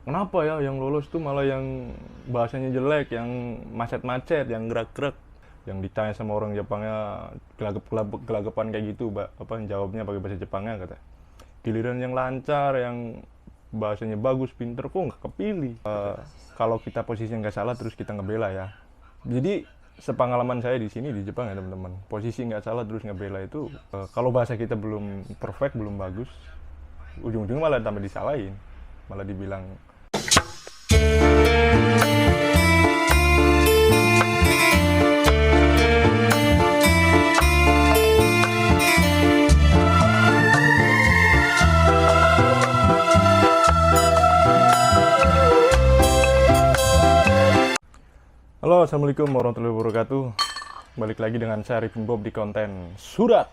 Kenapa ya yang lolos tuh malah yang bahasanya jelek, yang macet-macet, yang gerak-gerak, yang ditanya sama orang Jepangnya gelagapan kayak gitu, apa jawabnya pakai bahasa Jepangnya kata. Giliran yang lancar, yang bahasanya bagus, pinter, kok nggak kepilih. Kalau kita posisinya nggak salah terus kita ngebela ya. Jadi sepengalaman saya di sini di Jepang ya teman-teman, posisi nggak salah terus ngebela itu, kalau bahasa kita belum perfect, belum bagus, ujung-ujungnya malah tambah disalahin, malah dibilang. Halo, assalamualaikum warahmatullahi wabarakatuh. Balik lagi dengan saya Arifin Bob di konten surat.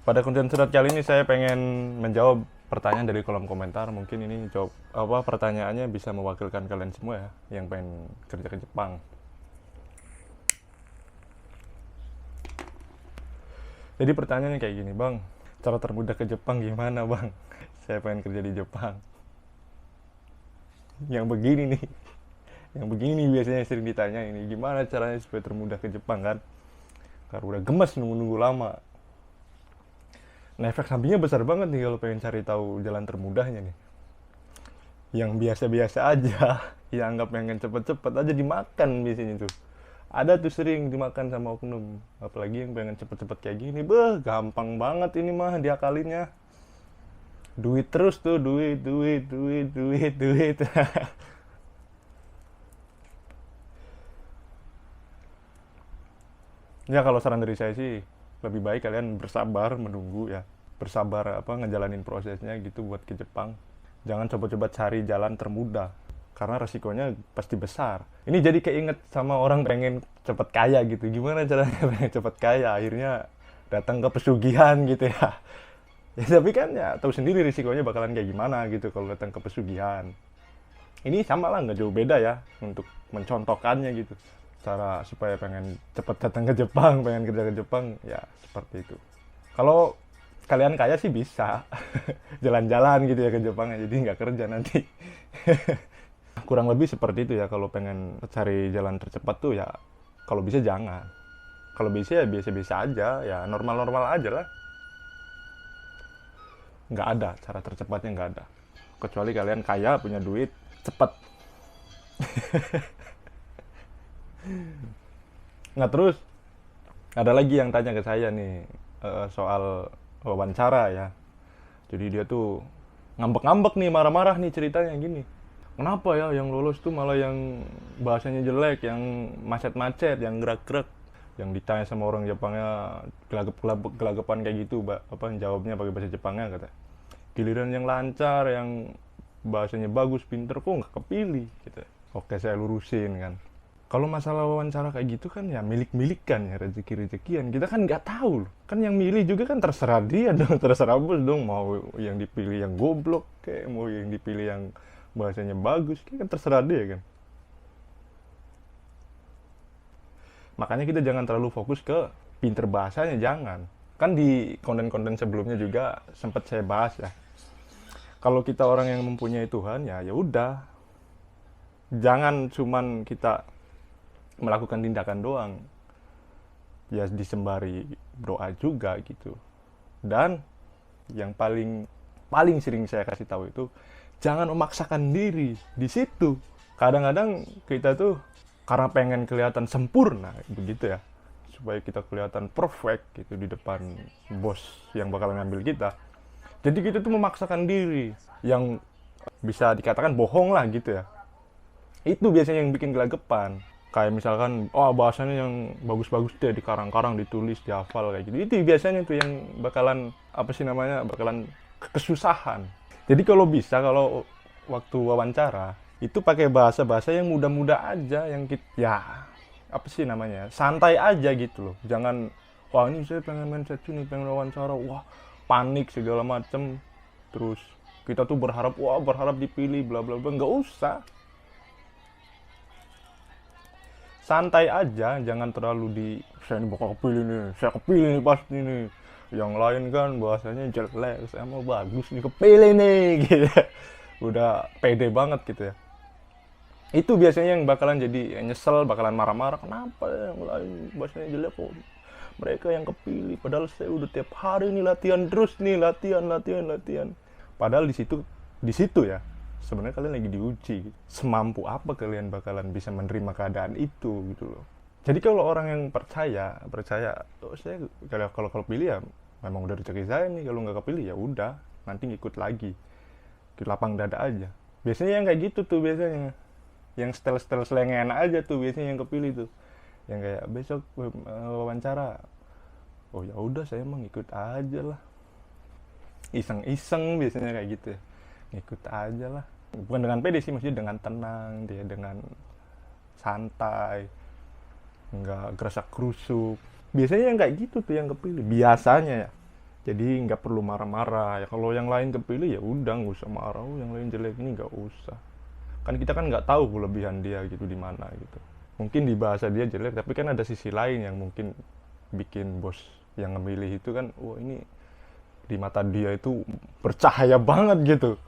Pada konten surat kali ini saya pengen menjawab pertanyaan dari kolom komentar. Mungkin ini jawab pertanyaannya bisa mewakilkan kalian semua ya yang pengen kerja ke Jepang. Jadi pertanyaannya kayak gini, Bang. Cara termudah ke Jepang gimana, Bang? Saya pengen kerja di Jepang. Yang begini nih. Yang begini biasanya sering ditanya ini, gimana caranya supaya termudah ke Jepang kan? Karena udah gemes nunggu-nunggu lama. Nah, efek sampingnya besar banget nih kalau pengen cari tahu jalan termudahnya nih. Yang biasa-biasa aja, yang anggap pengen cepet-cepet aja dimakan biasanya tuh. Ada tuh sering dimakan sama oknum. Apalagi yang pengen cepet-cepet kayak gini, gampang banget ini mah diakalinnya. Duit terus tuh, duit, duit, duit, duit, duit. Ya kalau saran dari saya sih lebih baik kalian bersabar menunggu ya. Bersabar ngejalanin prosesnya gitu buat ke Jepang. Jangan coba-coba cari jalan termudah karena resikonya pasti besar. Ini jadi keinget sama orang pengen cepet kaya gitu. Gimana caranya pengen cepet kaya? Akhirnya datang ke pesugihan gitu ya. Ya tapi kan ya tahu sendiri risikonya bakalan kayak gimana gitu kalau datang ke pesugihan. Ini sama lah, nggak jauh beda ya untuk mencontohkannya gitu. Cara supaya pengen cepet datang ke Jepang, pengen kerja ke Jepang, ya seperti itu. Kalau kalian kaya sih bisa jalan-jalan gitu ya ke Jepang, jadi nggak kerja nanti. Kurang lebih seperti itu ya kalau pengen cari jalan tercepat tuh ya, kalau bisa jangan. Kalau bisa ya biasa-biasa aja, ya normal-normal aja lah. Nggak ada, cara tercepatnya nggak ada. Kecuali kalian kaya, punya duit, cepet. Nggak, terus ada lagi yang tanya ke saya nih, soal wawancara ya. Jadi dia tuh ngambek-ngambek nih, marah-marah nih ceritanya gini. Kenapa ya yang lolos tuh malah yang bahasanya jelek, yang macet-macet, yang gerak-gerak, yang ditanya sama orang Jepangnya gelagapan kayak gitu, jawabnya pakai bahasa Jepangnya kata. Giliran yang lancar, yang bahasanya bagus, pinter, kok nggak kepilih gitu. Oke, saya lurusin kan. Kalau masalah wawancara kayak gitu kan ya milik-milikan ya, rezeki-rezekian. Kita kan nggak tahu loh. Kan yang milih juga kan terserah dia dong, terserah bos dong. Mau yang dipilih yang goblok kayak, mau yang dipilih yang bahasanya bagus, kayak kan terserah dia kan. Makanya kita jangan terlalu fokus ke pinter bahasanya, jangan. Kan di konten-konten sebelumnya juga sempat saya bahas ya. Kalau kita orang yang mempunyai Tuhan ya, ya udah. Jangan cuman kita melakukan tindakan doang, ya disembari doa juga gitu. Dan yang paling paling sering saya kasih tahu itu jangan memaksakan diri di situ. Kadang-kadang kita tuh karena pengen kelihatan sempurna begitu ya, supaya kita kelihatan perfect gitu di depan bos yang bakal ngambil kita. Jadi kita tuh memaksakan diri yang bisa dikatakan bohong lah gitu ya. Itu biasanya yang bikin gelagapan. Kayak misalkan, oh bahasanya yang bagus-bagus deh, di karang-karang, ditulis, dihafal kayak gitu. Itu biasanya tuh yang bakalan, bakalan kesusahan. Jadi kalau bisa, kalau waktu wawancara, itu pakai bahasa-bahasa yang mudah-mudah aja, yang santai aja gitu loh. Jangan, wah ini saya pengen main set nih, pengen wawancara, wah panik segala macem. Terus kita tuh berharap dipilih, bla bla bla. Nggak usah. Santai aja, jangan terlalu saya ini bakal kepilih nih, saya kepilih nih pasti nih. Yang lain kan bahasanya jelek, saya mau bagus nih, kepilih nih gitu. udah pede banget gitu ya. Itu biasanya yang bakalan jadi nyesel, bakalan marah-marah, kenapa yang lain bahasanya jelek kok mereka yang kepilih, padahal saya udah tiap hari nih latihan terus nih, latihan. Padahal di situ ya sebenarnya kalian lagi diuji gitu. Semampu apa kalian bakalan bisa menerima keadaan itu gitu loh. Jadi kalau orang yang percaya, oh saya kalau pilih ya memang udah rezeki saya nih, kalau nggak kepilih ya udah nanti ngikut lagi, di lapang dada aja. Biasanya yang kayak gitu tuh biasanya, yang setel selengean aja tuh biasanya yang kepilih tuh, yang kayak besok wawancara, oh ya udah saya emang ngikut aja lah, iseng-iseng biasanya kayak gitu ya, ngikut aja lah, bukan dengan pede sih, maksudnya dengan tenang dia, dengan santai, nggak gerasak kerusuk. Biasanya yang kayak gitu tuh yang kepilih biasanya ya. Jadi nggak perlu marah-marah ya, kalau yang lain kepilih ya udah nggak usah marah, oh yang lain jelek ini nggak usah, kan kita kan nggak tahu kelebihan dia gitu di mana gitu. Mungkin di bahasa dia jelek, tapi kan ada sisi lain yang mungkin bikin bos yang memilih itu kan, wah ini di mata dia itu bercahaya banget gitu.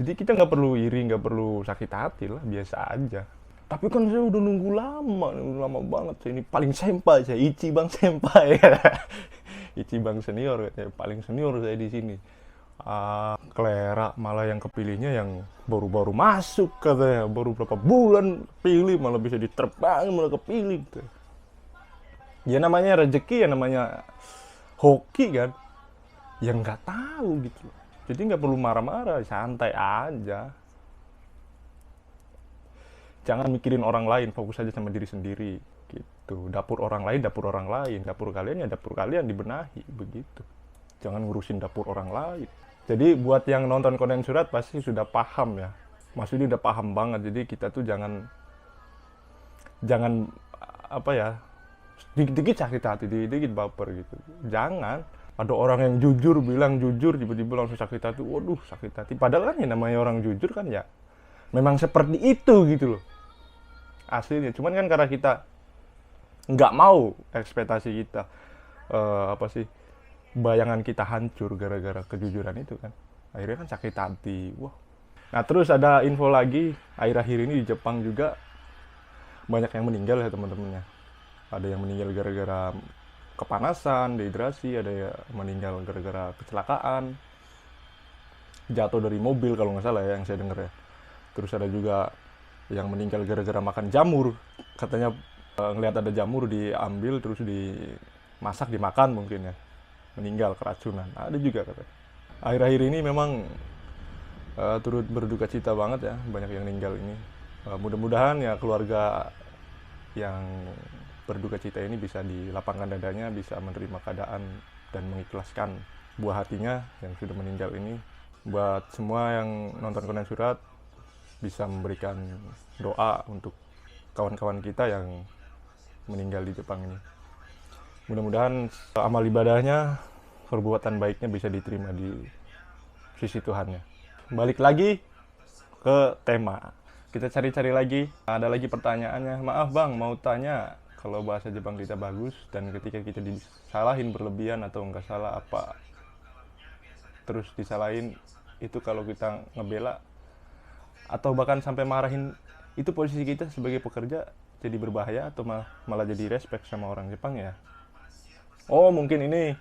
Jadi kita nggak perlu iri, nggak perlu sakit hati lah, biasa aja. Tapi kan saya udah nunggu lama banget. Saya ini paling senpai, saya Ichibang senpai. Ichibang senior, katanya paling senior saya di sini. Kelera malah yang kepilihnya yang baru-baru masuk katanya, baru berapa bulan pilih malah bisa diterbangin malah kepilih gitu. Ya namanya rezeki, ya namanya hoki kan, yang nggak tahu gitu. Jadi nggak perlu marah-marah, santai aja. Jangan mikirin orang lain, fokus aja sama diri sendiri gitu. Dapur orang lain, dapur orang lain. Dapur kalian ya dapur kalian, dibenahi begitu. Jangan ngurusin dapur orang lain. Jadi buat yang nonton konten surat pasti sudah paham ya. Maksudnya udah paham banget. Jadi kita tuh jangan apa ya, dikit-dikit sakit hati, dikit-dikit baper gitu. Jangan. Ada orang yang jujur, bilang jujur, tiba-tiba langsung sakit hati. Waduh, sakit hati. Padahal kan ya namanya orang jujur kan ya memang seperti itu gitu loh aslinya. Cuman kan karena kita nggak mau ekspektasi kita, apa sih, bayangan kita hancur gara-gara kejujuran itu kan, akhirnya kan sakit hati. Wah. Nah terus ada info lagi, akhir-akhir ini di Jepang juga banyak yang meninggal ya teman-temannya. Ada yang meninggal gara-gara kepanasan, dehidrasi, ada yang meninggal gara-gara kecelakaan, jatuh dari mobil kalau nggak salah ya yang saya dengar ya. Terus ada juga yang meninggal gara-gara makan jamur. Katanya ngelihat ada jamur diambil terus dimasak dimakan mungkin ya. Meninggal keracunan. Ada juga katanya. Akhir-akhir ini memang turut berduka cita banget ya, banyak yang meninggal ini. Mudah-mudahan ya keluarga yang berduka cita ini bisa dilapangkan dadanya, bisa menerima keadaan dan mengikhlaskan buah hatinya yang sudah meninggal ini. Buat semua yang nonton konten surat, bisa memberikan doa untuk kawan-kawan kita yang meninggal di Jepang ini. Mudah-mudahan amal ibadahnya, perbuatan baiknya bisa diterima di sisi Tuhannya. Balik lagi ke tema. Kita cari-cari lagi. Ada lagi pertanyaannya. Maaf bang, mau tanya, kalau bahasa Jepang kita bagus dan ketika kita disalahin berlebihan atau nggak salah apa, terus disalahin itu kalau kita ngebela atau bahkan sampai marahin, itu posisi kita sebagai pekerja jadi berbahaya atau malah jadi respect sama orang Jepang ya? Oh mungkin ini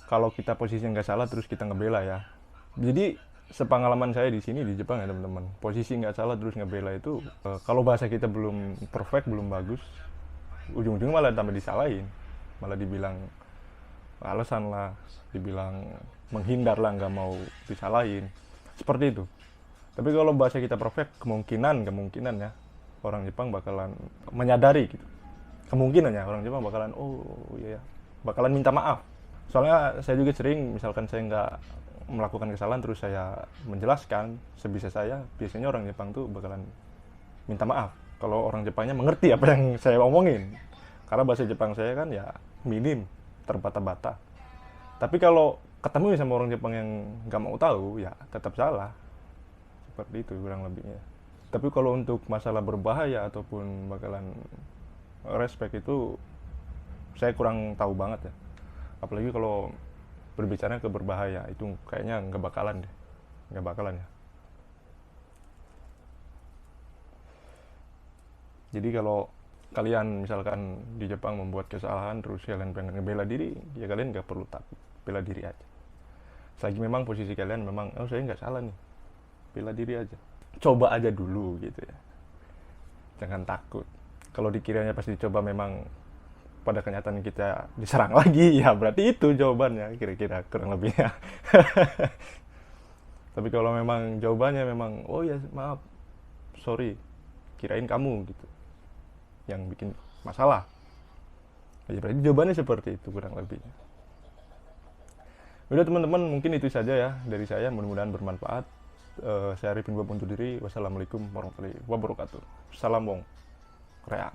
kalau kita posisi nggak salah terus kita ngebela ya. Jadi sepengalaman saya di sini di Jepang ya teman-teman, posisi nggak salah terus ngebela itu kalau bahasa kita belum perfect, belum bagus, ujung-ujungnya malah tambah disalahin, malah dibilang alasan lah, dibilang menghindar lah, nggak mau disalahin, seperti itu. Tapi kalau bahasa kita perfect, kemungkinan ya orang Jepang bakalan menyadari gitu. Kemungkinan ya orang Jepang bakalan, oh iya ya, bakalan minta maaf. Soalnya saya juga sering, misalkan saya nggak melakukan kesalahan terus saya menjelaskan sebisa saya, biasanya orang Jepang tuh bakalan minta maaf. Kalau orang Jepangnya mengerti apa yang saya omongin. Karena bahasa Jepang saya kan ya minim, terbata-bata. Tapi kalau ketemu sama orang Jepang yang nggak mau tahu, ya tetap salah. Seperti itu kurang lebihnya. Tapi kalau untuk masalah berbahaya ataupun bakalan respect itu saya kurang tahu banget ya. Apalagi kalau berbicara ke berbahaya itu kayaknya nggak bakalan deh, nggak bakalan ya. Jadi kalau kalian misalkan di Jepang membuat kesalahan terus kalian pengen ngebela diri, ya kalian nggak perlu takut, bela diri aja. Selagi memang posisi kalian memang, oh saya nggak salah nih, bela diri aja. Coba aja dulu gitu ya, jangan takut. Kalau dikiranya pas dicoba memang pada kenyataan kita diserang lagi, ya berarti itu jawabannya kira-kira kurang lebihnya. Tapi kalau memang jawabannya memang, oh ya maaf, sorry, kirain kamu gitu yang bikin masalah, ya berarti jawabannya seperti itu kurang lebihnya. Udah teman-teman, mungkin itu saja ya dari saya, mudah-mudahan bermanfaat. Saya Arifin undur diri. Wassalamualaikum warahmatullahi wabarakatuh. Salam Wong Korea.